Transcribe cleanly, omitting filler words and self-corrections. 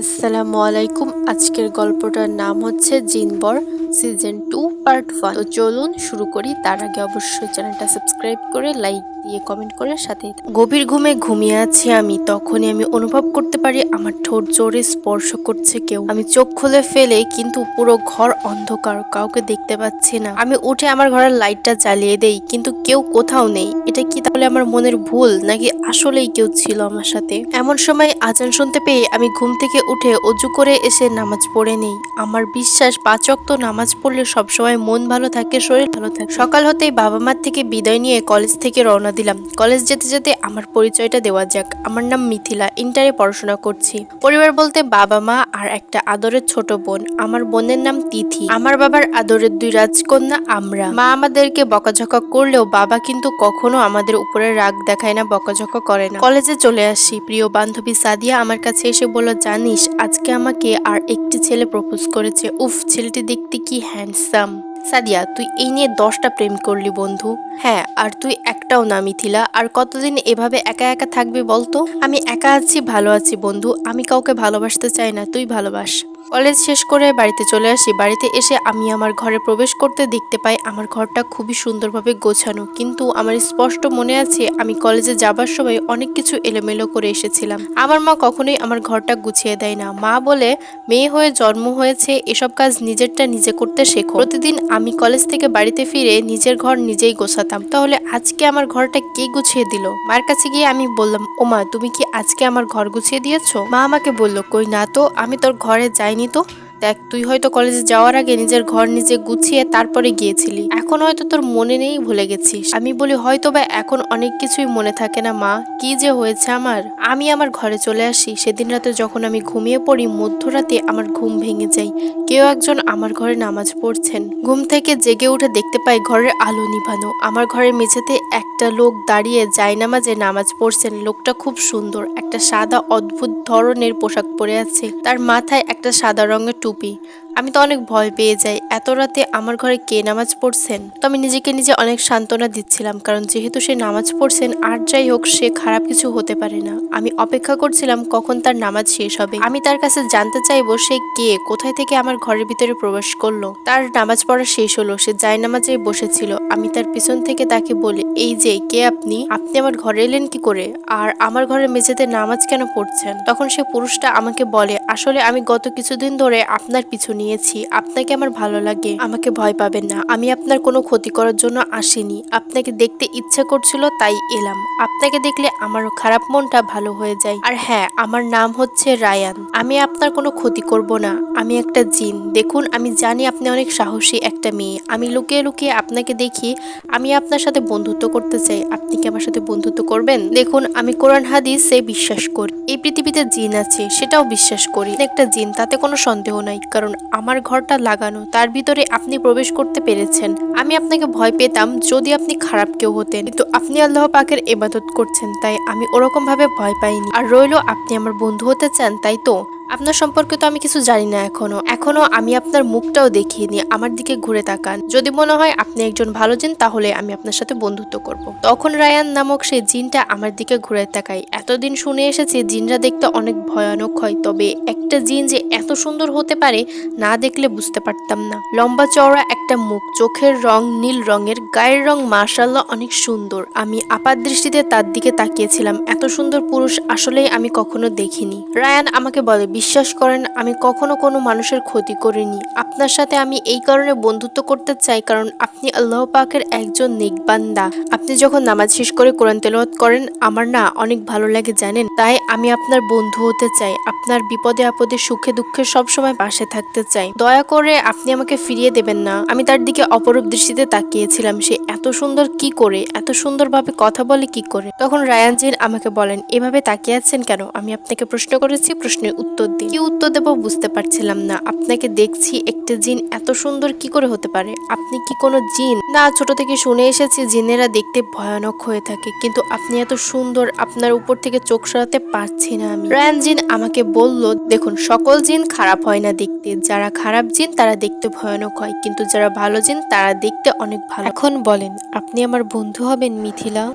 আসসালামু আলাইকুম। আজকের গল্পটার নাম হচ্ছে জিনবর সিজন 2 পার্ট 1। তো চলুন শুরু করি। তার আগে অবশ্যই চ্যানেলটা সাবস্ক্রাইব করে লাইক দিয়ে কমেন্ট করে সাথেই গভীর ঘুমে ঘুমিয়ে আছি আমি। তখনই আমি অনুভব করতে পারি আমার ঠোঁট জোরে স্পর্শ করছে কেউ। আমি চোখ খুলে ফেলে কিন্তু পুরো ঘর অন্ধকার, কাউকে দেখতে পাচ্ছি না। আমি উঠে আমার ঘরের লাইটটা জ্বালিয়ে দেই, কিন্তু কেউ কোথাও নেই। এটা কি তাহলে আমার মনের ভুল, নাকি আসলেই কেউ ছিল আমার সাথে? এমন সময় আজান শুনতে পেয়ে আমি ঘুম থেকে উঠে অজু করে এসে নামাজ পড়ে নেই। আমার বিশ্বাস 5 ওয়াক্ত নামাজ পড়লে সবসময় মন ভালো থাকে, শরীর ভালো থাকে। সকাল হতেই বাবা মার থেকে বিদায় নিয়ে কলেজ থেকে রওনা দিলাম। কলেজ যেতে যেতে আমার পরিচয়টা দেওয়া যাক। আমার নাম মিথিলা, ইন্টারে পড়াশোনা করছি। পরিবার বলতে বাবা মা আর একটা আদরের ছোট বোন। আমার বোনের নাম তিথি। আমার বাবার আদরের 2 রাজকন্যা আমরা। মা আমাদেরকে বকাঝকা করলেও বাবা কিন্তু কখনো আমাদের উপরে রাগ দেখায় না, বকাঝকা করে না। কলেজে চলে আসি। প্রিয় বান্ধবী সাদিয়া আমার কাছে এসে বলল, জানিস আজকে আমাকে আর একটি ছেলে প্রপোজ করেছে। উফ, ছেলেটি দেখতে কি হ্যান্ডসাম। সাদিয়া, তুই এই নিয়ে 10টা প্রেম করলি বন্ধু। হ্যাঁ, আর তুই একটাও না মিথিলা। আর কতদিন এভাবে একা একা থাকবি বলতো? আমি একা আছি, ভালো আছি বন্ধু। আমি কাউকে ভালোবাসতে চাই না, তুই ভালোবাস। কলেজ শেষ করে বাড়িতে চলে আসি। বাড়িতে এসে আমি আমার ঘরে প্রবেশ করতে দেখতে পাই আমার ঘরটা খুবই সুন্দরভাবে গোছানো, কিন্তু আমার স্পষ্ট মনে আছে আমি কলেজে যাবার সময় অনেক কিছু এলোমেলো করে এসেছিলাম। আমার মা কখনোই আমার ঘরটা গুছিয়ে দেয় না। মা বলে, মেয়ে হয়ে জন্ম হয়েছে, এসব কাজ নিজেরটা নিজে করতে শেখো। প্রতিদিন আমি কলেজ থেকে বাড়িতে ফিরে নিজের ঘর নিজেই গোছাতাম। তাহলে আজকে আমার ঘরটা কে গুছিয়ে দিল? মার কাছে গিয়ে আমি বললাম, ও মা, তুমি কি আজকে আমার ঘর গুছিয়ে দিয়েছো? মা আমাকে বলল, কই না তো, আমি তোর ঘরে যাইনি তো। দেখ, তুই হয়তো কলেজে যাওয়ার আগে নিজের ঘর নিজে গুছিয়ে তারপরে গিয়েছিলি। এখন হয়তো তোর মনে নেই, ভুলে গেছিস। আমি বলি, হয়তো বা এখন অনেক কিছুই মনে থাকে না মা, কি যে হয়েছে আমার। আমি আমার ঘরে চলে আসি। সেদিন রাতে যখন আমি ঘুমিয়ে পড়ি, মধ্যরাতে আমার ঘুম ভেঙে যায়। কেউ একজন আমার ঘরে নামাজ পড়ছেন। ঘুম থেকে জেগে উঠে দেখতে পাই ঘরের আলো নিভানো। আমার ঘরের মেঝেতে একটা লোক দাঁড়িয়ে জায়নামাজে নামাজ পড়ছেন। লোকটা খুব সুন্দর, একটা সাদা অদ্ভুত ধরনের পোশাক পরে আছে। তার মাথায় একটা সাদা রঙের টুপি। আমি তো অনেক ভয় পেয়ে যাই, এত রাতে আমার ঘরে কে নামাজ পড়ছেন। তো আমি নিজেকে নিজে অনেক সান্ত্বনা দিচ্ছিলাম, কারণ যেহেতু সে নামাজ পড়ছেন, আর যাই হোক, সে খারাপ কিছু হতে পারে না। আমি অপেক্ষা করছিলাম কখন তার নামাজ শেষ হবে। আমি তার কাছে জানতে চাইবো সে কে, কোথায় থেকে আমার ঘরের ভিতরে প্রবেশ করলো। তার নামাজ পড়া শেষ হলো, সে জায়নামাজে বসেছিল। আমি তার পিছন থেকে তাকে বলি, এই যে, কে আপনি? আপনি আমার ঘরে এলেন কি করে? আর আমার ঘরের মেঝেতে নামাজ কেন পড়ছেন? তখন সে পুরুষটা আমাকে বলে, আসলে আমি গত কিছুদিন ধরে আপনার পিছু নিয়েছি। আপনাকে আমার ভালো লাগে, আমাকে ভয় পাবেন না। আমি আপনার কোনো ক্ষতি করার জন্য আসিনি। আপনাকে দেখতে ইচ্ছে করছিল, তাই এলাম। আপনাকে দেখলে আমার খারাপ মনটা ভালো হয়ে যায়। আর হ্যাঁ, আমার নাম হচ্ছে রায়ান। আমি আপনার কোনো ক্ষতি করব না। আমি একটা জিন। দেখুন, আমি জানি আপনি অনেক সাহসী একটা মেয়ে। আমি লুকিয়ে লুকিয়ে আপনাকে দেখি। আমি আপনার সাথে বন্ধুত্ব করতে চাই। আপনি কি আমার সাথে বন্ধুত্ব করবেন? দেখুন, আমি কোরআন হাদিসে বিশ্বাস করি। এই পৃথিবীতে জিন আছে, সেটাও বিশ্বাস করি। একটা জিন, তাতে কোনো সন্দেহ নাই, কারণ আমার ঘরটা লাগানো, তার ভিতরে আপনি প্রবেশ করতে পেরেছেন। আমি আপনাকে ভয় পেতাম যদি আপনি খারাপ কেউ হতেন, কিন্তু আপনি আল্লাহ পাকের ইবাদত করছেন, তাই আমি ওরকম ভাবে ভয় পাইনি। আর রইলো, আপনি আমার বন্ধু হতে চান, তাই তো? আপনার সম্পর্কে তো আমি কিছু জানি না এখনো আমি আপনার মুখটাও দেখিনি। আমার দিকে ঘুরে তাকান। যদি মনে হয় আপনি একজন ভালো জিন, তাহলে আমি আপনার সাথে বন্ধুত্ব করব। তখন রায়ান নামক সেই জিনটা আমার দিকে ঘুরে তাকায়। এতদিন শুনে এসেছি জিনরা দেখতে অনেক ভয়ানক হয়, তবে একটা জিন যে এত সুন্দর হতে পারে, না দেখলে বুঝতে পারতাম না। লম্বা চওড়া একটা মুখ, চোখের রং নীল রঙের, গায়ের রং মাশাআল্লাহ অনেক সুন্দর। আমি আপাত দৃষ্টিতে তার দিকে তাকিয়েছিলাম। এত সুন্দর পুরুষ আসলেই আমি কখনো দেখিনি। রায়ান আমাকে বলে, বিশ্বাস করেন, আমি কখনো কোনো মানুষের ক্ষতি করিনি। আপনার সাথে আমি এই কারণে বন্ধুত্ব করতে চাই, কারণ আপনি আল্লাহ পাকের একজন নেক বান্দা। আপনি যখন নামাজ শেষ করে কোরআন তেলাওয়াত করেন, আমার না অনেক ভালো লাগে জানেন। তাই আমি আপনার বন্ধু হতে চাই। আপনার বিপদে আপদে সুখে দুঃখে সবসময় পাশে থাকতে চাই। দয়া করে আপনি আমাকে ফিরিয়ে দেবেন না। আমি তার দিকে অপরূপ দৃষ্টিতে তাকিয়েছিলাম। সে এত সুন্দর কি করে, এত সুন্দরভাবে কথা বলে কি করে? তখন রায়ান জিন আমাকে বলেন, এভাবে তাকিয়ে আছেন কেন? আমি আপনাকে প্রশ্ন করেছি, প্রশ্নের উত্তর দিন। কি উত্তর দেব বুঝতে পারছিলাম না। আপনাকে দেখছি, একটা জিন এত সুন্দর কি করে হতে পারে? আপনি কি কোনো জিন? না, ছোট থেকে শুনে এসেছি জিনেরা দেখতে ভয়ানক হয়ে থাকে, কিন্তু আপনি এত সুন্দর, আপনার উপর থেকে চোখ সরাতে পারছি না আমি। রায়ান জিন আমাকে বলল, দেখুন, সকল জিন খারাপ হয় না দেখতে। যারা খারাপ জিন তারা দেখতে ভয়ানক হয়, কিন্তু যারা ভালো জিন তারা দেখতে অনেক ভালো। এখন বলেন, আপনি আমার বন্ধু হবেন মিথিলা?